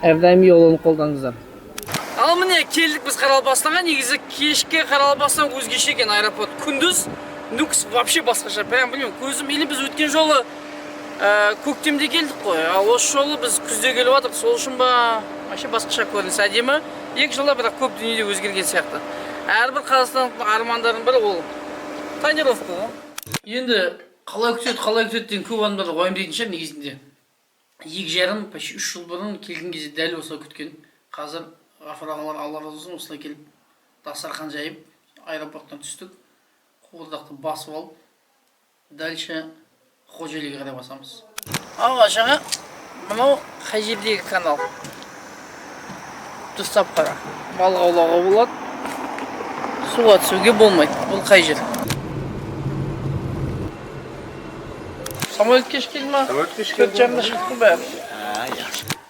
әрдайым жолын қолдаңыздар. Ал міне келдік біз Қаралбастанға. Негізі кешке Қаралбастан өзгеше екен аэропорт. Күндіз люкс вообще басқаша. Прям білмеймін, көзім или біз өткен жолы көктемде келдік қой. Ал осы жолы біз күзде келіп жатырмық. Сол үшін ба вообще басқаша көрініс әдемі. Екі жылда бірақ көп дүниеде өзгерген сияқты. Әрбір қазақстандықтың армандарының бірі ол тренировка ғой. Енді қалай күтеді деген көп адамдар уайымдайтын шығар негізінде. 2,5 почти 3 жыл бұрын келген кезде дәл осылай күткен. Қазір Ғафар ағалар Алла разы болсын осылай келіп дастархан жайып аэропорттан түстік. Қуырдақты басып алып, дальше Қожеліге қарай басамыз. Аға жаңа мынау қай жердегі канал. Дұрыстап қара. Балық аулауға болады. Суға түсуге болмайды. Бұл қай жер? Самолет кеш келді ма? Самолет кеш келді. 4:30-да шықтық бәрі.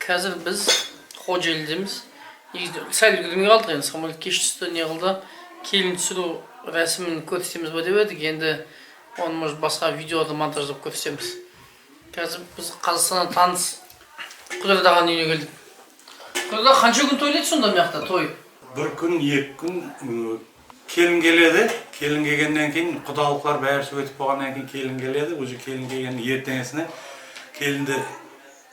Қазір біз Қожелідеміз. Сәл үлгермей қалдық енді. Самолет кеш түсті, не қылды? Келін түсіру рәсімін көрсетеміз ба деп едік. Енді оны может басқа видеода монтаждап көрсетеміз. Қазір біз Қазақстаннан таныс Құдырет ағаның үйіне келдік. Құдырет аға қанша күн тойлайды сонда маяқта той? 1 күн, 2 күн келін келеді. Келін келгеннен кейін құдалықтар бәрі өтіп болғаннан кейін келін келеді. Уже келін келген ертеңесіне келінді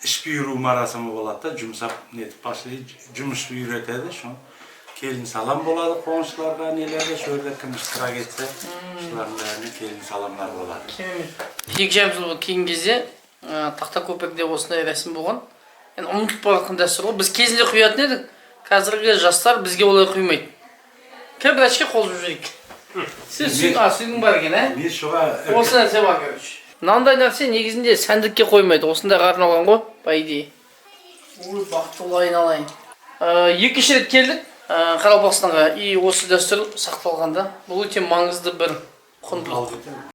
іш бұйыру марасымы болады да, жұмсап нетіп başlayып жұмыс үйретеді. Келін салам болады қоншыларға, нелерге, шөлде кім шықыра кетсе, шылардың бәріне келін саламдар болады. 2,5 жыл кейін кезде Тақтакөпірде осындай рәсім болған. Yani ұмытып баратын дәстүр ғой. Біз кезінде құятын едік. Қазіргі жастар бізге олай құймайды. Кел врачқа қол жүрейік. Сүйдің бар екен, ә? Мен шуға Осы нәрсе бар, короче. Мынандай нәрсе негізінде сәндікке қоймайды. Осындайға арналған ғой, по идее. Ой, бақыттылы айналайын. Екінші рет келдік Қарабақстанға. И осы дәстүр сақталғанда. Бұл өте маңызды бір құндылық.